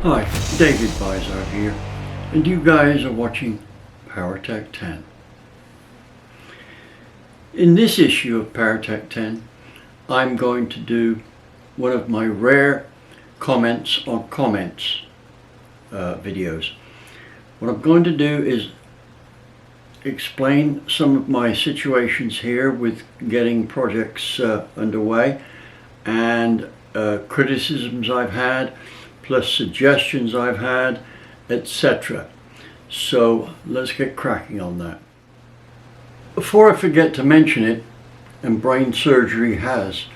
Hi, David Bizard here, and you guys are watching PowerTech 10. In this issue of PowerTech 10, I'm going to do one of my rare comments on comments videos. What I'm going to do is explain some of my situations here with getting projects underway and criticisms I've had, plus suggestions I've had, etc. So let's get cracking on that. Before I forget to mention it, and brain surgery has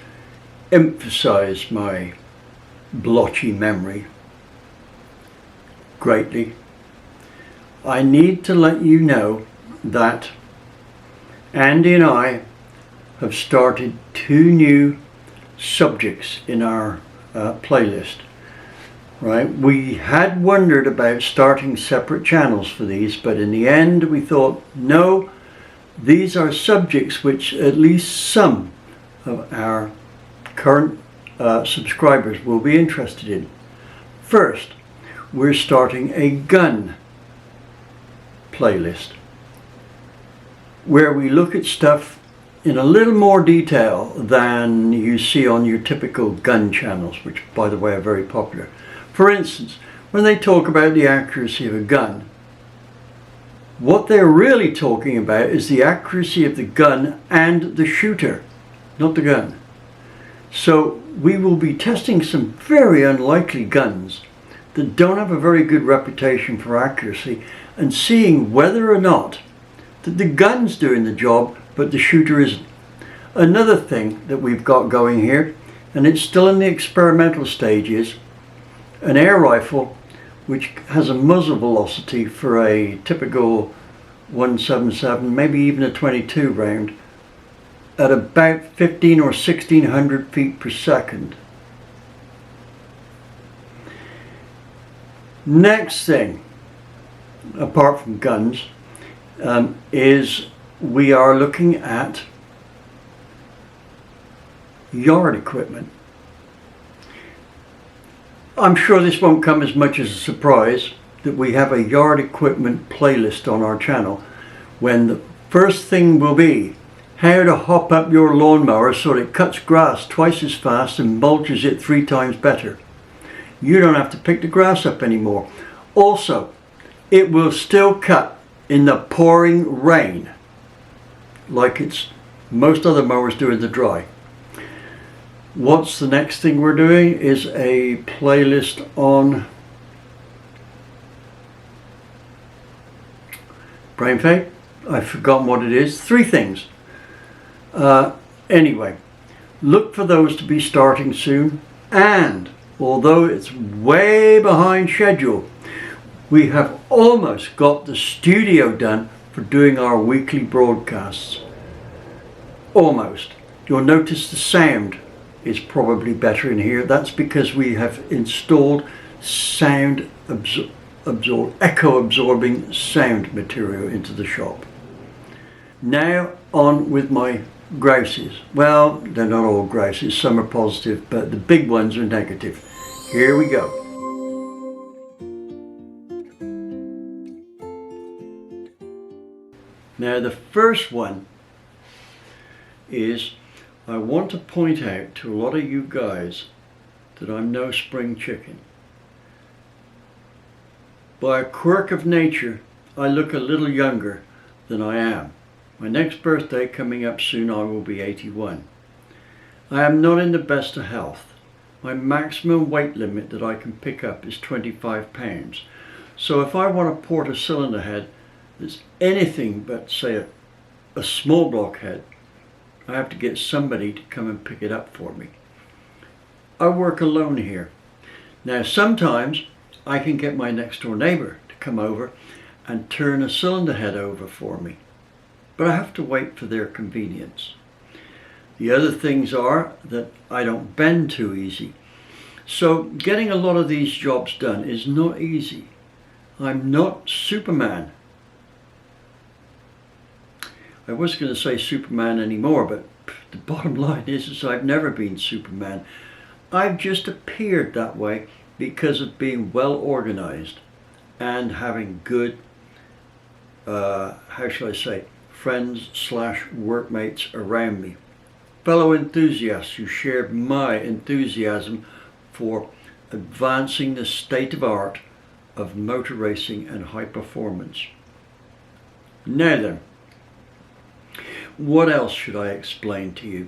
emphasized my blotchy memory greatly, I need to let you know that Andy and I have started 2 new subjects in our playlist. Right, we had wondered about starting separate channels for these, but in the end we thought, no, these are subjects which at least some of our current subscribers will be interested in. First, we're starting a gun playlist where we look at stuff in a little more detail than you see on your typical gun channels, which by the way are very popular. For instance, when they talk about the accuracy of a gun, what they're really talking about is the accuracy of the gun and the shooter, not the gun. So we will be testing some very unlikely guns that don't have a very good reputation for accuracy and seeing whether or not that the gun's doing the job but the shooter isn't. Another thing that we've got going here, and it's still in the experimental stages, an air rifle which has a muzzle velocity for a typical 177, maybe even a 22 round, at about 15 or 1600 feet per second. Next thing, apart from guns, is we are looking at yard equipment. I'm sure this won't come as much as a surprise that we have a yard equipment playlist on our channel, when the first thing will be how to hop up your lawnmower so that it cuts grass twice as fast and mulches it 3 times better. You don't have to pick the grass up anymore. Also, it will still cut in the pouring rain like it's most other mowers do in the dry. What's the next thing we're doing is a playlist on brain fade. I've forgotten what it is. 3 things. Anyway, look for those to be starting soon, and although it's way behind schedule, we have almost got the studio done for doing our weekly broadcasts. Almost. You'll notice the sound is probably better in here. That's because we have installed echo absorbing sound material into the shop. Now on with my grouses. Well, they're not all grouses, some are positive, but the big ones are negative. Here we go. Now the first one is, I want to point out to a lot of you guys that I'm no spring chicken. By a quirk of nature, I look a little younger than I am. My next birthday coming up soon, I will be 81. I am not in the best of health. My maximum weight limit that I can pick up is 25 pounds. So if I want to port a cylinder head that's anything but, say, a small block head, I have to get somebody to come and pick it up for me. I work alone here. Now sometimes I can get my next door neighbor to come over and turn a cylinder head over for me, but I have to wait for their convenience. The other things are that I don't bend too easy. So getting a lot of these jobs done is not easy. I'm not Superman. I was going to say Superman anymore, but the bottom line is I've never been Superman. I've just appeared that way because of being well organized and having good, how shall I say, friends / workmates around me. Fellow enthusiasts who shared my enthusiasm for advancing the state of art of motor racing and high performance. Now then, what else should I explain to you?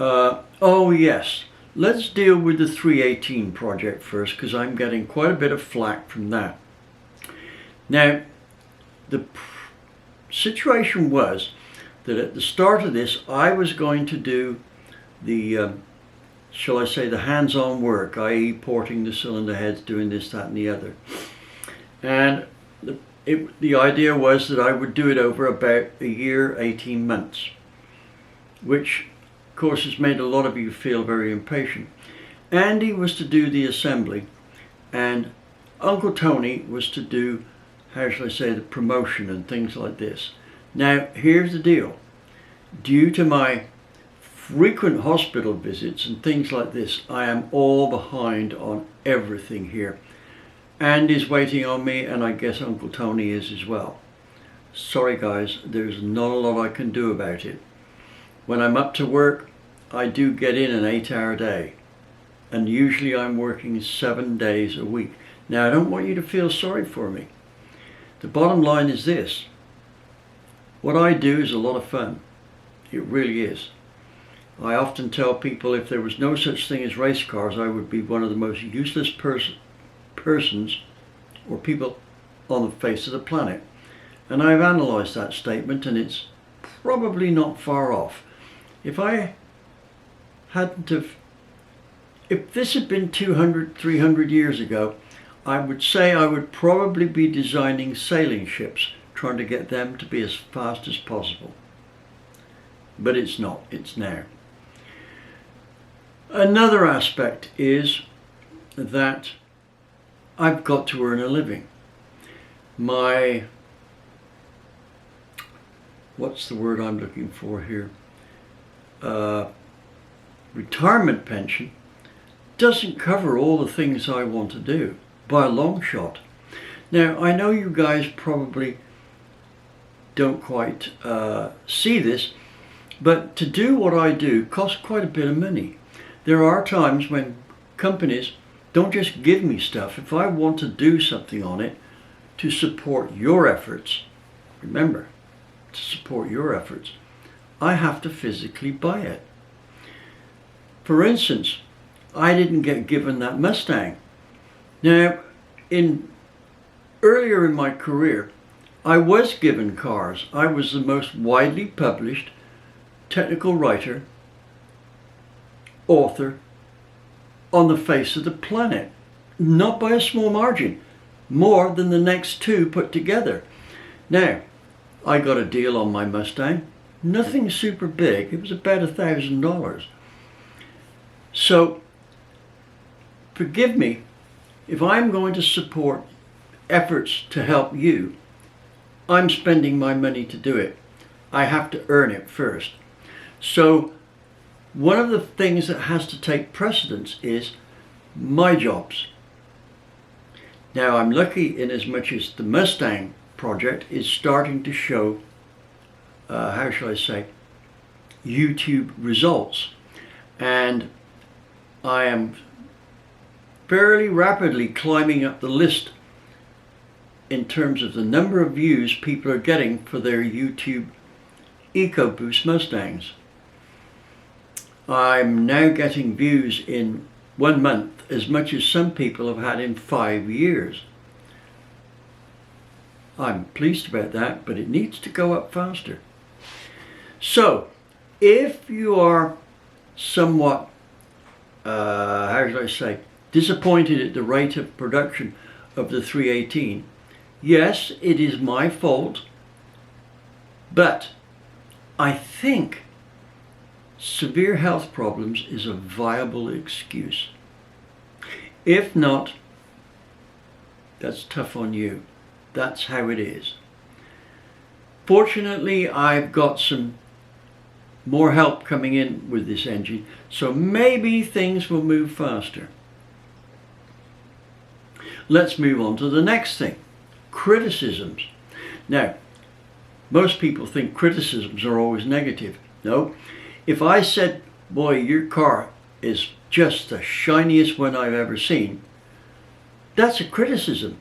Oh yes, let's deal with the 318 project first, because I'm getting quite a bit of flack from that. Now, the situation was that at the start of this, I was going to do the, shall I say, the hands-on work, i.e. porting the cylinder heads, doing this, that and the other. And the idea was that I would do it over about a year, 18 months, which of course has made a lot of you feel very impatient. Andy was to do the assembly and Uncle Tony was to do, how shall I say, the promotion and things like this. Now here's the deal. Due to my frequent hospital visits and things like this, I am all behind on everything here. Andy's waiting on me, and I guess Uncle Tony is as well. Sorry guys, there's not a lot I can do about it. When I'm up to work, I do get in an 8-hour day, and usually I'm working 7 days a week. Now I don't want you to feel sorry for me. The bottom line is this: what I do is a lot of fun. It really is. I often tell people if there was no such thing as race cars, I would be one of the most useless persons or people on the face of the planet. And I've analysed that statement, and it's probably not far off. If this had been 200, 300 years ago, I would say I would probably be designing sailing ships, trying to get them to be as fast as possible. But it's not, it's now. Another aspect is that I've got to earn a living. My, what's the word I'm looking for here? Retirement pension doesn't cover all the things I want to do, by a long shot. Now, I know you guys probably don't quite see this, but to do what I do costs quite a bit of money. There are times when companies don't just give me stuff. If I want to do something on it to support your efforts, remember, to support your efforts, I have to physically buy it. For instance, I didn't get given that Mustang. Now, earlier in my career, I was given cars. I was the most widely published technical writer, author on the face of the planet. Not by a small margin, more than the next two put together. Now, I got a deal on my Mustang. Nothing super big. It was about $1,000. So, forgive me if I'm going to support efforts to help you. I'm spending my money to do it. I have to earn it first. So, one of the things that has to take precedence is my jobs. Now, I'm lucky in as much as the Mustang project is starting to show, how shall I say, YouTube results. And I am fairly rapidly climbing up the list in terms of the number of views people are getting for their YouTube EcoBoost Mustangs. I'm now getting views in 1 month as much as some people have had in 5 years. I'm pleased about that, but it needs to go up faster. So, if you are somewhat, how should I say, disappointed at the rate of production of the 318, yes, it is my fault, but I think severe health problems is a viable excuse. If not, that's tough on you. That's how it is. Fortunately, I've got some more help coming in with this engine, so maybe things will move faster. Let's move on to the next thing. Criticisms. Now, most people think criticisms are always negative. No. If I said, boy, your car is just the shiniest one I've ever seen, that's a criticism.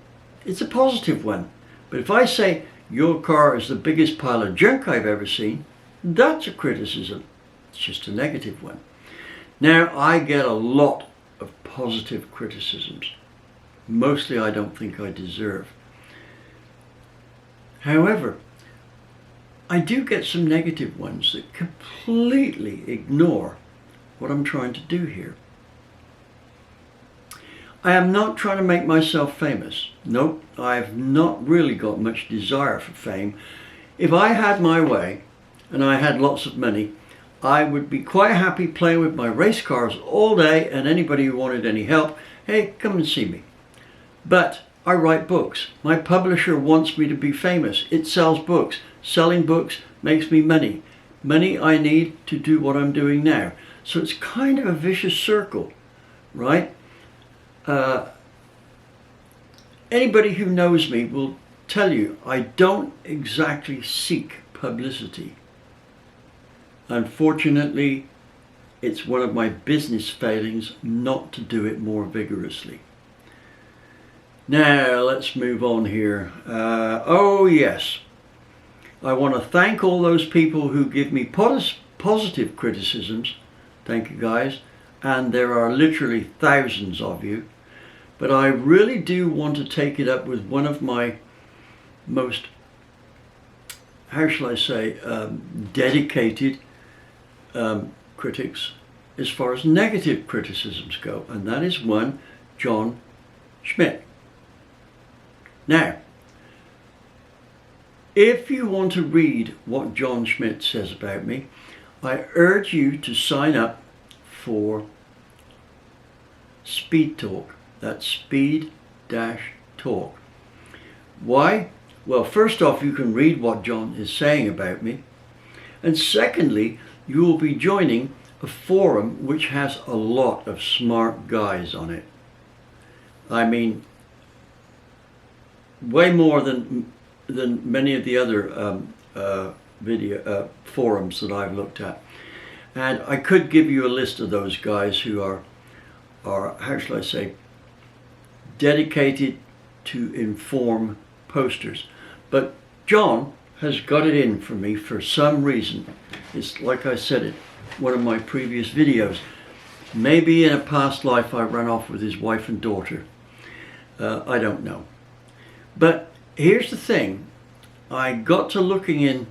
It's a positive one. But if I say, your car is the biggest pile of junk I've ever seen, that's a criticism. It's just a negative one. Now, I get a lot of positive criticisms. Mostly I don't think I deserve. However, I do get some negative ones that completely ignore what I'm trying to do here. I am not trying to make myself famous. Nope, I've not really got much desire for fame. If I had my way and I had lots of money, I would be quite happy playing with my race cars all day, and anybody who wanted any help, hey, come and see me. But I write books. My publisher wants me to be famous. It sells books. Selling books makes me money. Money I need to do what I'm doing now. So it's kind of a vicious circle, right? Anybody who knows me will tell you I don't exactly seek publicity. Unfortunately, it's one of my business failings not to do it more vigorously. Now, let's move on here. Oh yes, I want to thank all those people who give me positive criticisms. Thank you guys. And there are literally thousands of you. But I really do want to take it up with one of my most, how shall I say, dedicated critics as far as negative criticisms go. And that is one, John Schmidt. Now, if you want to read what John Schmidt says about me, I urge you to sign up for Speed Talk. That's speed-talk. Why? Well, first off, you can read what John is saying about me. And secondly, you will be joining a forum which has a lot of smart guys on it. I mean, way more than many of the other video forums that I've looked at. And I could give you a list of those guys who are how shall I say, dedicated to inform posters. But John has got it in for me for some reason. It's like I said in one of my previous videos. Maybe in a past life I ran off with his wife and daughter. I don't know. But here's the thing. I got to looking in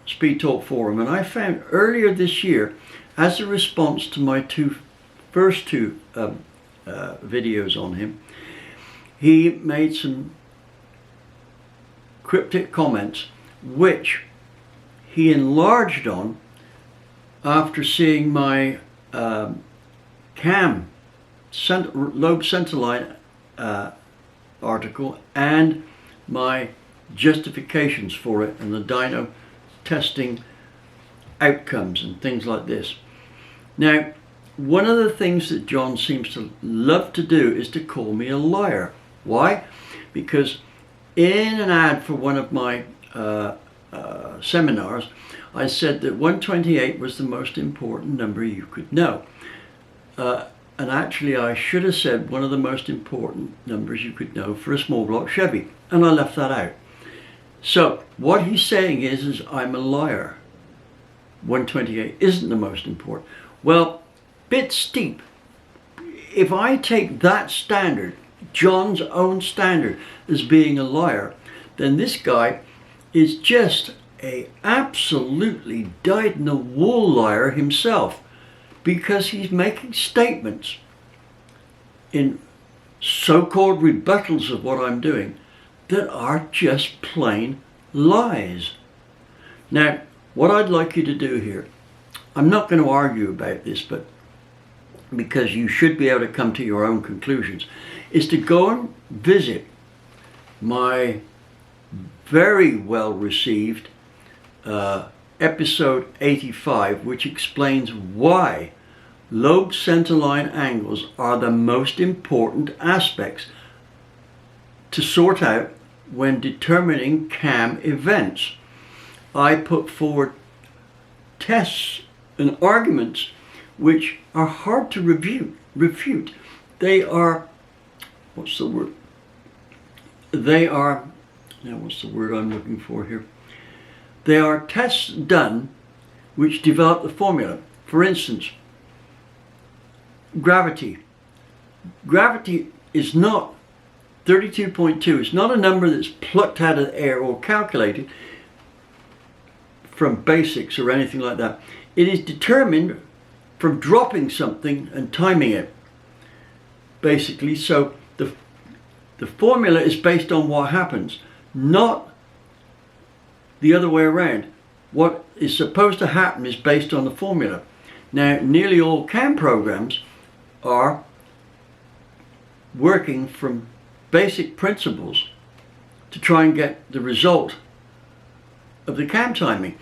Speed Talk forum, and I found earlier this year, as a response to my first two videos on him, he made some cryptic comments which he enlarged on after seeing my cam lobe centerline article and my justifications for it and the dyno testing outcomes and things like this. Now, one of the things that John seems to love to do is to call me a liar. Why? Because in an ad for one of my seminars, I said that 128 was the most important number you could know. And actually I should have said one of the most important numbers you could know for a small block Chevy, and I left that out. So what he's saying is I'm a liar. 128 isn't the most important. Well, bit steep. If I take that standard, John's own standard, as being a liar, then this guy is just a absolutely dyed-in-the-wool liar himself, because he's making statements in so-called rebuttals of what I'm doing that are just plain lies. Now, what I'd like you to do here, I'm not going to argue about this, but because you should be able to come to your own conclusions, is to go and visit my very well received episode 85, which explains why lobe centerline angles are the most important aspects to sort out when determining cam events. I put forward tests and arguments which are hard to refute. They are, what's the word I'm looking for here? They are tests done which develop the formula. For instance, gravity. Gravity is not 32.2. It's not a number that's plucked out of the air or calculated from basics or anything like that. It is determined from dropping something and timing it, basically. So the formula is based on what happens, not the other way around. What is supposed to happen is based on the formula. Now, nearly all CAM programs are working from basic principles to try and get the result of the cam timing.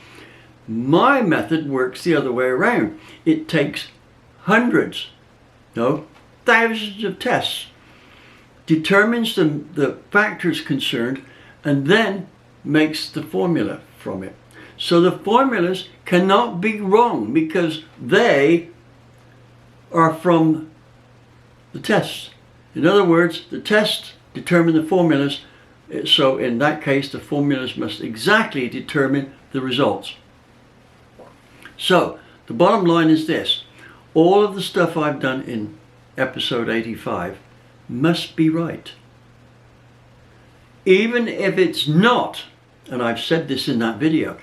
My method works the other way around. It takes hundreds, no, thousands of tests, determines the factors concerned, and then makes the formula from it. So the formulas cannot be wrong because they are from the tests. In other words, the tests determine the formulas, so in that case the formulas must exactly determine the results. So the bottom line is this: all of the stuff I've done in episode 85 must be right. Even if it's not, and I've said this in that video,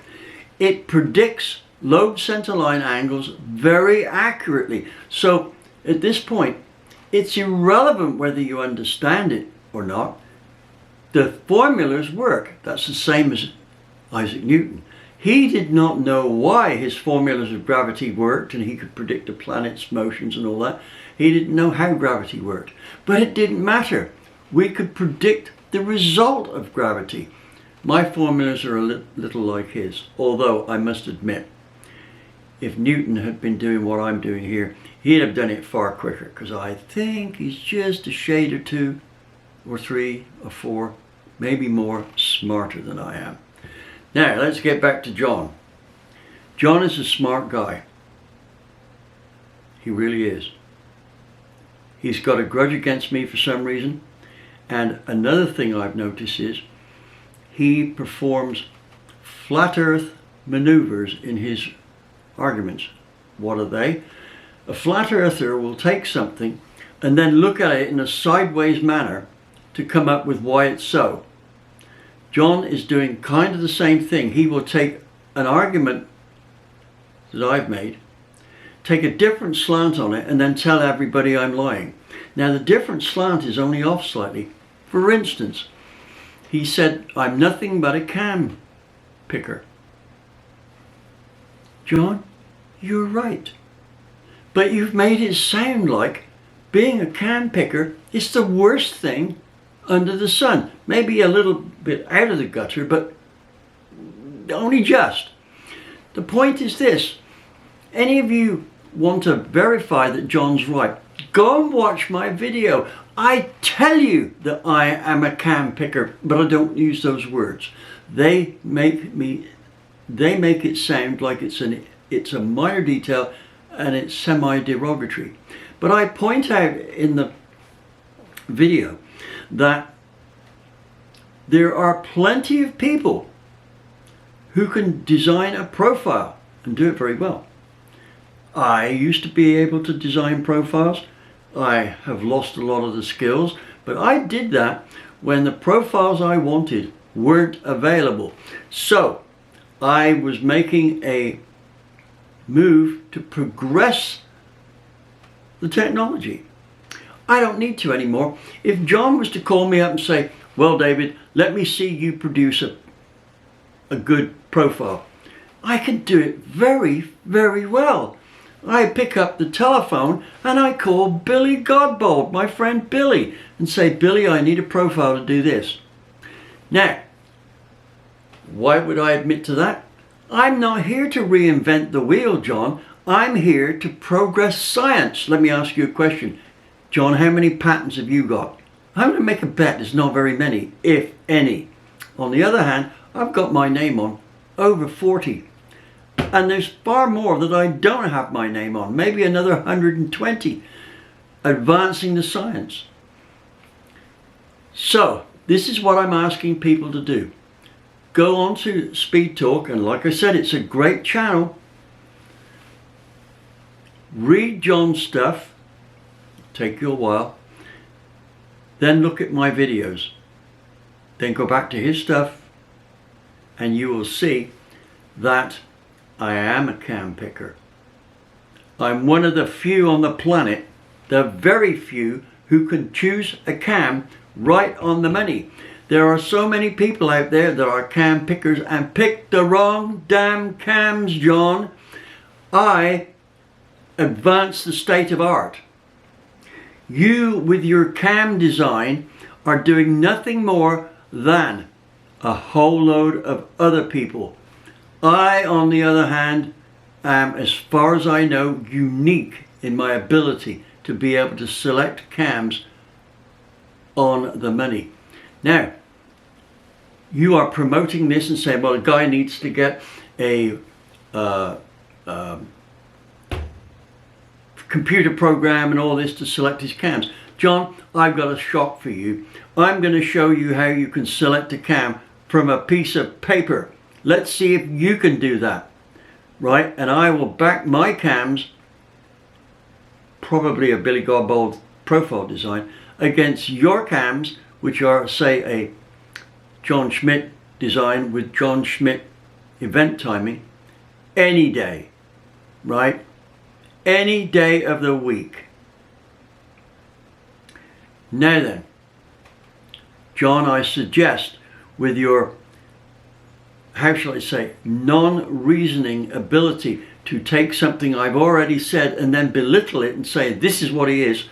it predicts lobe centerline angles very accurately. So at this point, it's irrelevant whether you understand it or not. The formulas work. That's the same as Isaac Newton. He did not know why his formulas of gravity worked, and he could predict the planet's motions and all that. He didn't know how gravity worked. But it didn't matter. We could predict the result of gravity. My formulas are a little like his, although I must admit, if Newton had been doing what I'm doing here, he'd have done it far quicker, because I think he's just a shade or two or three or four, maybe more, smarter than I am. Now let's get back to John. John is a smart guy. He really is. He's got a grudge against me for some reason. And another thing I've noticed is he performs flat earth maneuvers in his arguments. What are they? A flat earther will take something and then look at it in a sideways manner to come up with why it's so. John is doing kind of the same thing. He will take an argument that I've made, take a different slant on it, and then tell everybody I'm lying. Now the different slant is only off slightly. For instance, he said I'm nothing but a cam picker. John, you're right. But you've made it sound like being a cam picker is the worst thing under the sun. Maybe a little bit out of the gutter, but only just. The point is this: any of you want to verify that John's right, go and watch my video. I tell you that I am a cam picker, but I don't use those words. They make it sound like it's a minor detail and it's semi-derogatory. But I point out in the video that there are plenty of people who can design a profile and do it very well. I used to be able to design profiles. I have lost a lot of the skills, but I did that when the profiles I wanted weren't available. So I was making a move to progress the technology. I don't need to anymore. If John was to call me up and say, well, David, let me see you produce a good profile, I can do it very, very well. I pick up the telephone and I call Billy Godbold, my friend Billy, and say, Billy, I need a profile to do this. Now, why would I admit to that? I'm not here to reinvent the wheel, John. I'm here to progress science. Let me ask you a question. John, how many patents have you got? I'm going to make a bet there's not very many, if any. On the other hand, I've got my name on over 40. And there's far more that I don't have my name on, maybe another 120, advancing the science. So, this is what I'm asking people to do. Go on to Speed Talk, and like I said, it's a great channel. Read John's stuff, take you a while, then look at my videos, then go back to his stuff, and you will see that I am a cam picker. I'm one of the few on the planet, the very few, who can choose a cam right on the money. There are so many people out there that are cam pickers and pick the wrong damn cams, John. I advance the state of art. You, with your cam design, are doing nothing more than a whole load of other people. I, on the other hand, am, as far as I know, unique in my ability to be able to select cams on the money. Now, you are promoting this and saying, well, a guy needs to get a computer program and all this to select his cams. John, I've got a shock for you. I'm going to show you how you can select a cam from a piece of paper. Let's see if you can do that, right? And I will back my cams, probably a Billy Godbold profile design, against your cams, which are, say, a John Schmidt design with John Schmidt event timing, any day, right? Any day of the week. Now then, John, I suggest with your, how shall I say, non-reasoning ability to take something I've already said and then belittle it and say, this is what he is.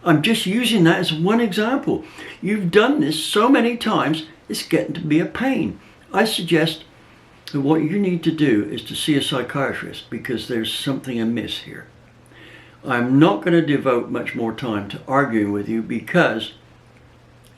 I'm just using that as one example. You've done this so many times, it's getting to be a pain. I suggest that what you need to do is to see a psychiatrist, because there's something amiss here. I'm not going to devote much more time to arguing with you because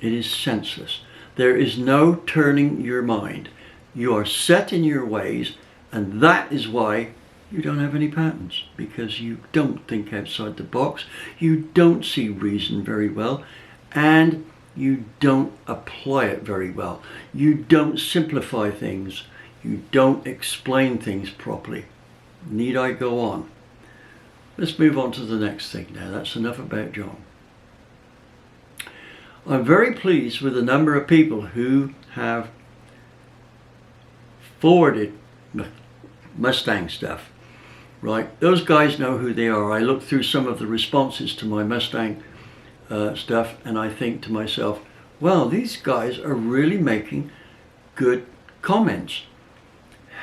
it is senseless. There is no turning your mind. You are set in your ways, and that is why you don't have any patents, because you don't think outside the box, you don't see reason very well, and you don't apply it very well. You don't simplify things. You don't explain things properly. Need I go on? Let's move on to the next thing now. That's enough about John. I'm very pleased with the number of people who have forwarded Mustang stuff, right? Those guys know who they are. I look through some of the responses to my Mustang stuff, and I think to myself, well, these guys are really making good comments,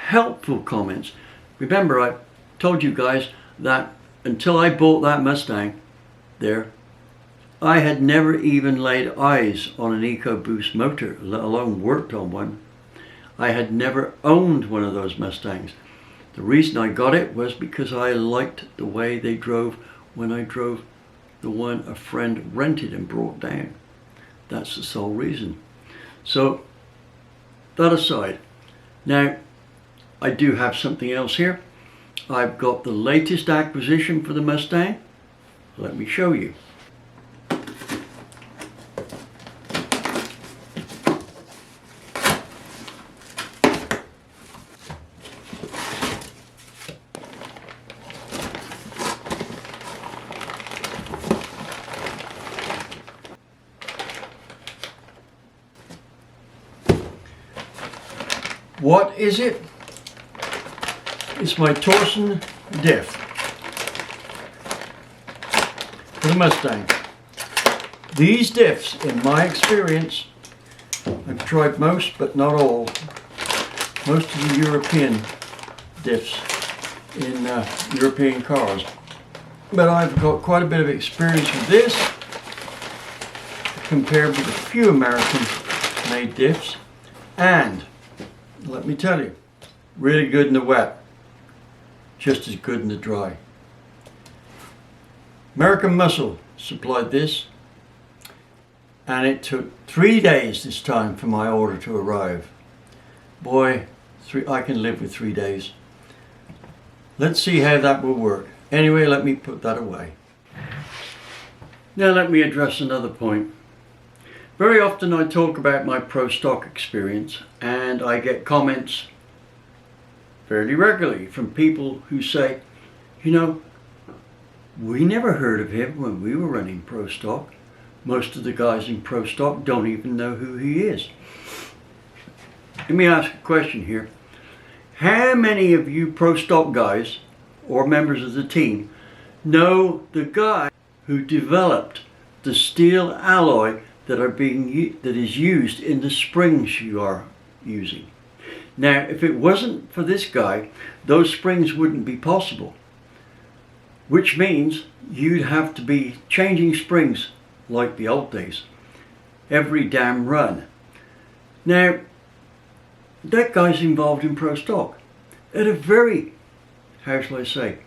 helpful comments. Remember, I told you guys that until I bought that Mustang there, I had never even laid eyes on an EcoBoost motor, let alone worked on one. I had never owned one of those Mustangs. The reason I got it was because I liked the way they drove when I drove the one a friend rented and brought down. That's the sole reason. So, that aside, now I do have something else here. I've got the latest acquisition for the Mustang. Let me show you. What is it? It's my torsion diff for the Mustang. These diffs, in my experience, I've tried most but not all, most of the European diffs in European cars. But I've got quite a bit of experience with this compared with a few American made diffs, and let me tell you, really good in the wet. just as good in the dry. American Muscle supplied this, and it took 3 days this time for my order to arrive. Boy, I can live with 3 days. Let's see how that will work. Anyway, let me put that away. Now let me address another point. Very often I talk about my pro stock experience, and I get comments fairly regularly from people who say, you know, we never heard of him when we were running pro stock. Most of the guys in pro stock don't even know who he is. Let me ask a question here. How many of you pro stock guys or members of the team know the guy who developed the steel alloy that is used in the springs you are using? Now, if it wasn't for this guy, those springs wouldn't be possible, which means you'd have to be changing springs like the old days every damn run. Now, that guy's involved in pro stock at a very, how shall I say,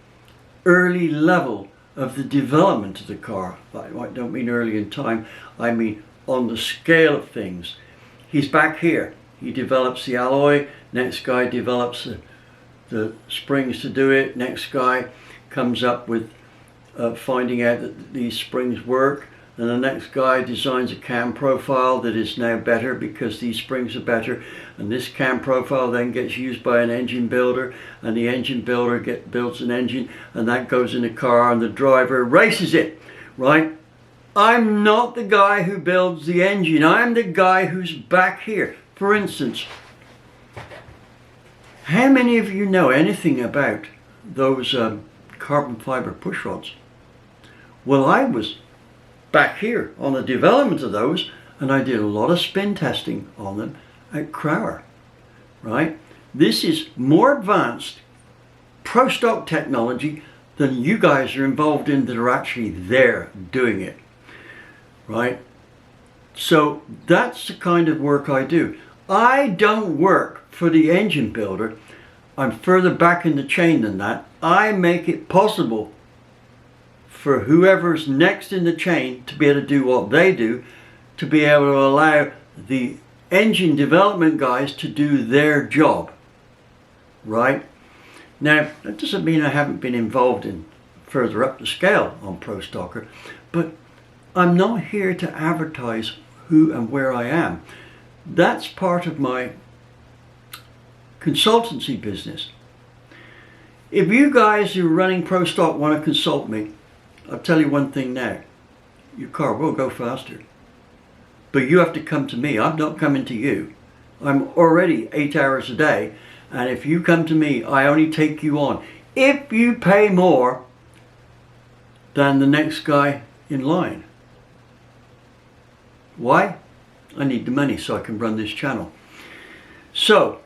early level of the development of the car. I don't mean early in time, I mean on the scale of things. He's back here. He develops the alloy, next guy develops the springs to do it, next guy comes up with finding out that these springs work, and the next guy designs a cam profile that is now better because these springs are better, and this cam profile then gets used by an engine builder, and the engine builder builds an engine, and that goes in a car, and the driver races it, right? I'm not the guy who builds the engine, I'm the guy who's back here. For instance, how many of you know anything about those carbon fiber push rods? Well, I was back here on the development of those, and I did a lot of spin testing on them at Crower, right? This is more advanced pro stock technology than you guys are involved in that are actually there doing it, right? So that's the kind of work I do. I don't work for the engine builder. I'm further back in the chain than that. I make it possible for whoever's next in the chain to be able to do what they do, to be able to allow the engine development guys to do their job, right? Now, that doesn't mean I haven't been involved in further up the scale on Pro Stocker, but I'm not here to advertise who and where I am. That's part of my consultancy business. If you guys who are running Pro Stock want to consult me, I'll tell you one thing now, your car will go faster. But you have to come to me. I'm not coming to you. I'm already 8 hours a day, and if you come to me, I only take you on if you pay more than the next guy in line. Why? I need the money so I can run this channel. So,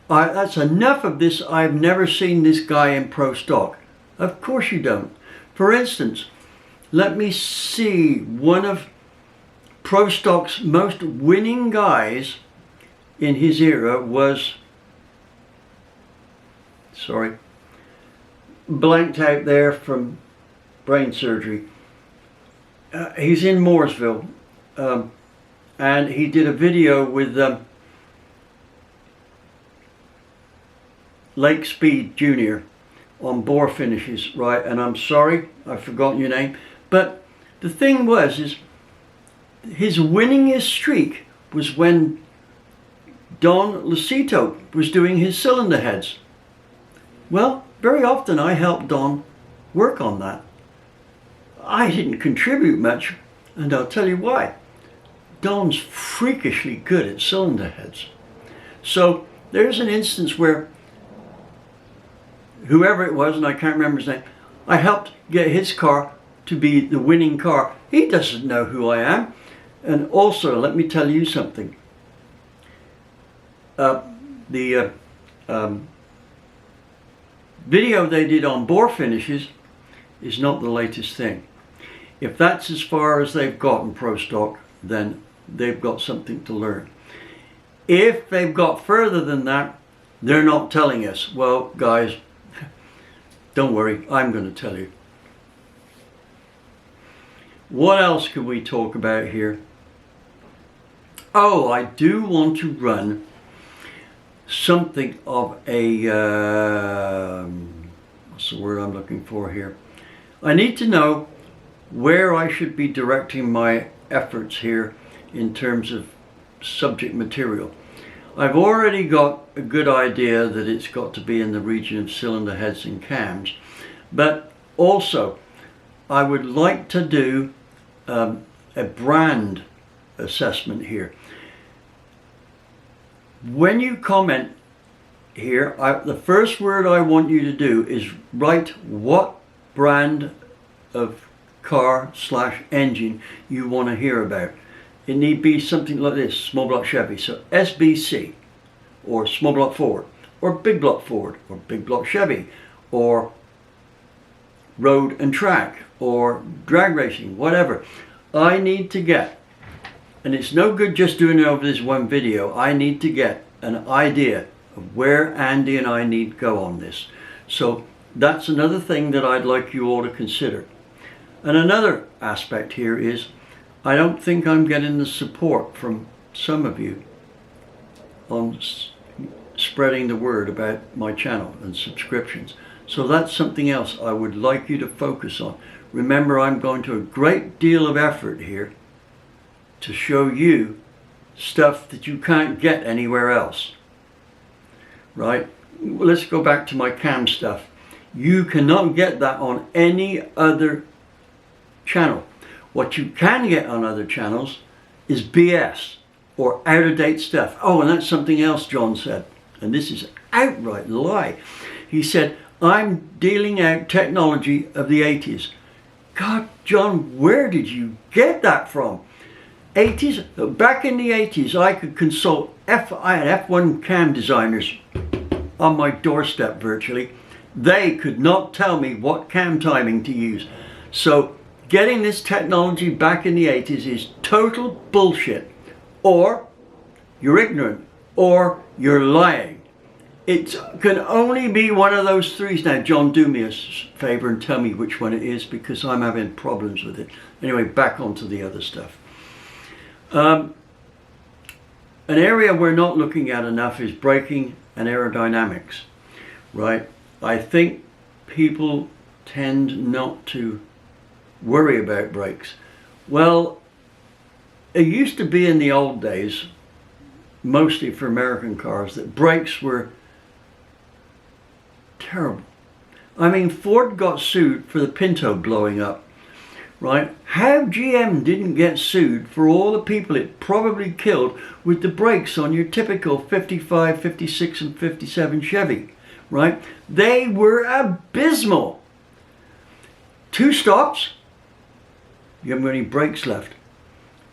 that's enough of this. I've never seen this guy in Pro Stock. Of course you don't. For instance, let me see, one of Pro Stock's most winning guys in his era was, sorry, blanked out there from brain surgery. He's in Mooresville, and he did a video with Lake Speed Jr. on bore finishes, right? And I'm sorry, I've forgotten your name, but the thing is his winningest streak was when Don Lucito was doing his cylinder heads. Well, very often I helped Don work on that. I didn't contribute much, and I'll tell you why. Don's freakishly good at cylinder heads. So there's an instance where whoever it was, and I can't remember his name, I helped get his car to be the winning car. He doesn't know who I am. And also, let me tell you something. The video they did on bore finishes is not the latest thing. If that's as far as they've gotten Pro Stock, then they've got something to learn. If they've got further than that, they're not telling us. Well, guys, don't worry, I'm going to tell you. What else can we talk about here? Oh, I do want to run something of a, what's the word I'm looking for here? I need to know where I should be directing my efforts here in terms of subject material. I've already got a good idea that it's got to be in the region of cylinder heads and cams, but also I would like to do a brand assessment here. When you comment here, the first word I want you to do is write what brand of car / engine you want to hear about. It need be something like this: small block Chevy, so SBC, or small block Ford, or big block Ford, or big block Chevy, or road and track, or drag racing, whatever. I need to get, and it's no good just doing it over this one video, I need to get an idea of where Andy and I need to go on this. So that's another thing that I'd like you all to consider. And another aspect here is, I don't think I'm getting the support from some of you on spreading the word about my channel and subscriptions. So that's something else I would like you to focus on. Remember, I'm going to a great deal of effort here to show you stuff that you can't get anywhere else. Right? Let's go back to my cam stuff. You cannot get that on any other channel. What you can get on other channels is BS or out-of-date stuff. Oh, and that's something else John said, and this is an outright lie. He said, I'm dealing out technology of the 80s. God, John, where did you get that from? 80s? Back in the 80s, I could consult I had F1 cam designers on my doorstep virtually. They could not tell me what cam timing to use. So getting this technology back in the 80s is total bullshit. Or you're ignorant, or you're lying. It can only be one of those threes. Now, John, do me a favor and tell me which one it is, because I'm having problems with it. Anyway, back onto the other stuff. An area we're not looking at enough is braking and aerodynamics, right? I think people tend not to worry about brakes. Well, it used to be in the old days, mostly for American cars, that brakes were terrible. I mean, Ford got sued for the Pinto blowing up, right? How GM didn't get sued for all the people it probably killed with the brakes on your typical 55, 56 and 57 Chevy, right? They were abysmal. 2 stops, you haven't got any brakes left.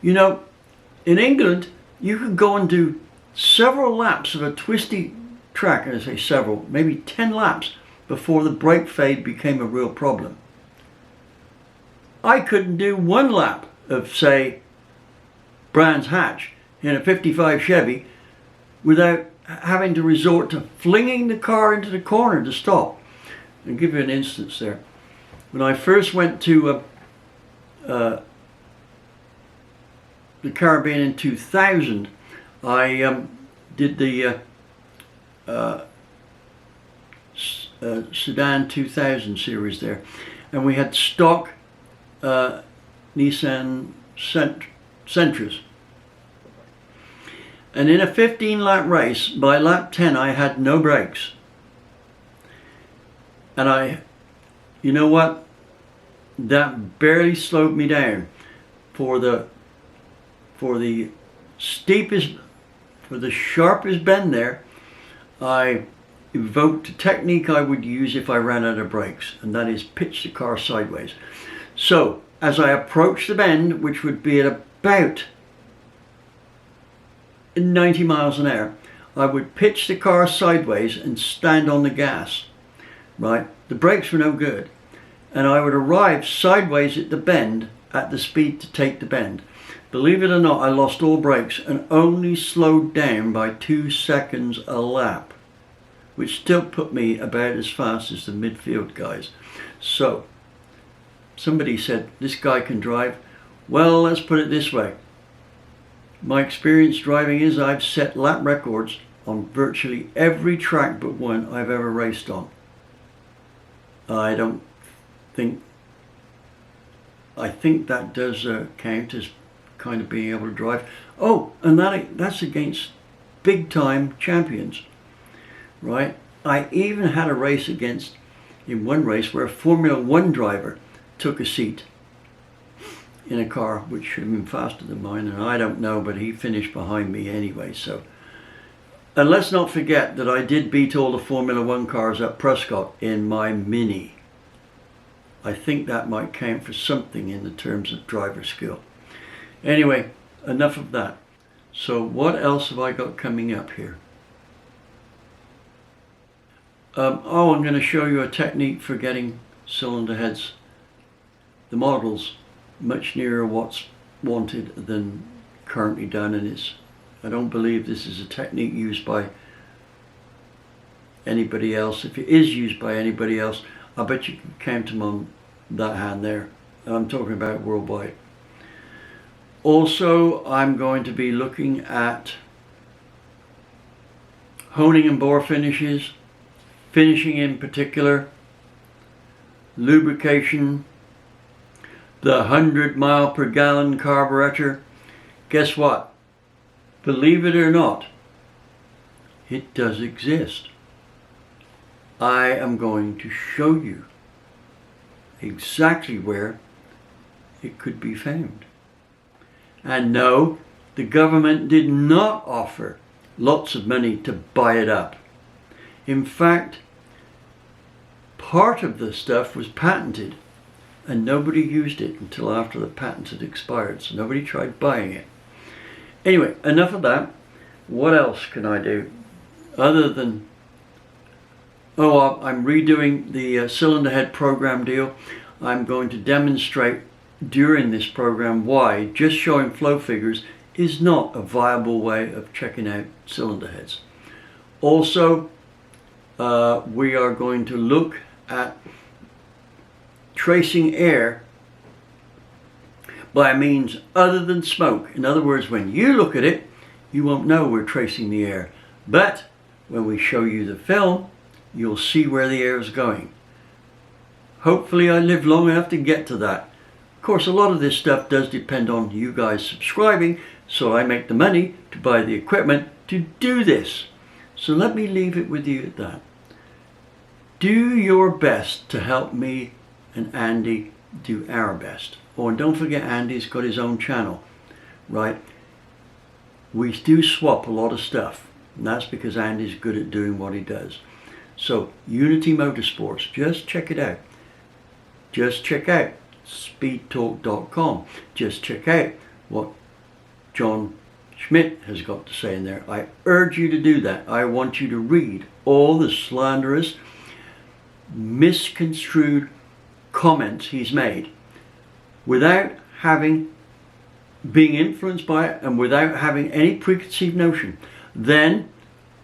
You know, in England, you could go and do several laps of a twisty track, and I say several, maybe 10 laps before the brake fade became a real problem. I couldn't do 1 lap of, say, Brands Hatch in a 55 Chevy without having to resort to flinging the car into the corner to stop. I'll give you an instance there. When I first went to the Caribbean in 2000, I did the Sedan 2000 series there, and we had stock Nissan Sentras, and in a 15-lap race, by lap 10 I had no brakes, and you know what, that barely slowed me down. For the steepest, for the sharpest bend there, I evoked a technique I would use if I ran out of brakes, and that is pitch the car sideways. So as I approached the bend, which would be at about 90 miles an hour, I would pitch the car sideways and stand on the gas, right? The brakes were no good, and I would arrive sideways at the bend at the speed to take the bend. Believe it or not, I lost all brakes and only slowed down by 2 seconds a lap. which still put me about as fast as the midfield guys. So, somebody said, this guy can drive. Well, let's put it this way. My experience driving is I've set lap records on virtually every track but one I've ever raced on. I think that does count as kind of being able to drive. Oh, and that's against big time champions, right? I even had a race in one race where a Formula One driver took a seat in a car which should have been faster than mine, and I don't know, but he finished behind me anyway. So, and let's not forget that I did beat all the Formula One cars at Prescott in my Mini. I think that might count for something in the terms of driver skill. Anyway, enough of that. So what else have I got coming up here? I'm going to show you a technique for getting cylinder heads, the models, much nearer what's wanted than currently done. And I don't believe this is a technique used by anybody else. If it is used by anybody else, I bet you can count them on that hand there. I'm talking about worldwide. Also, I'm going to be looking at honing and bore finishes, finishing in particular, lubrication, the 100 mile per gallon carburetor. Guess what? Believe it or not, it does exist. I am going to show you exactly where it could be found. And no, the government did not offer lots of money to buy it up. In fact, part of the stuff was patented and nobody used it until after the patent had expired, so nobody tried buying it. Anyway, enough of that. What else can I do other than, I'm redoing the cylinder head program deal. I'm going to demonstrate during this program why just showing flow figures is not a viable way of checking out cylinder heads. Also, we are going to look at tracing air by means other than smoke. In other words, when you look at it, you won't know we're tracing the air. But when we show you the film, you'll see where the air is going. Hopefully I live long enough to get to that. Of course, a lot of this stuff does depend on you guys subscribing, so I make the money to buy the equipment to do this. So let me leave it with you at that. Do your best to help me and Andy do our best. Oh, and don't forget, Andy's got his own channel, right? We do swap a lot of stuff, and that's because Andy's good at doing what he does. So, Unity Motorsports, just check it out. Just check out speedtalk.com. Just check out what John Schmidt has got to say in there. I urge you to do that. I want you to read all the slanderous, misconstrued comments he's made without being influenced by it and without having any preconceived notion. Then,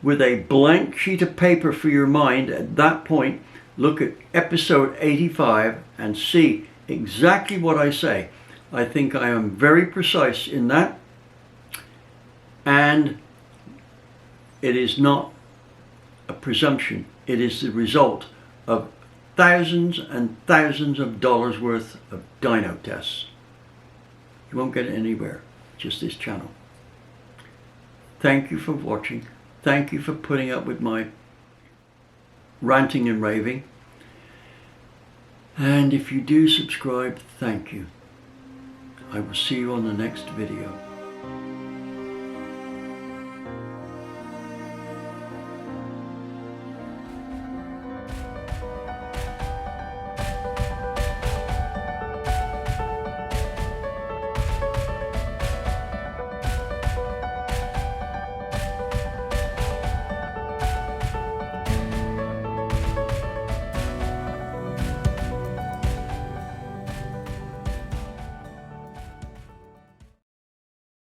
with a blank sheet of paper for your mind at that point, look at episode 85 and see exactly what I say. I think I am very precise in that, and it is not a presumption. It is the result of thousands and thousands of dollars worth of dyno tests. You won't get it anywhere, just this channel. Thank you for watching. Thank you for putting up with my ranting and raving. And if you do subscribe, thank you. I will see you on the next video.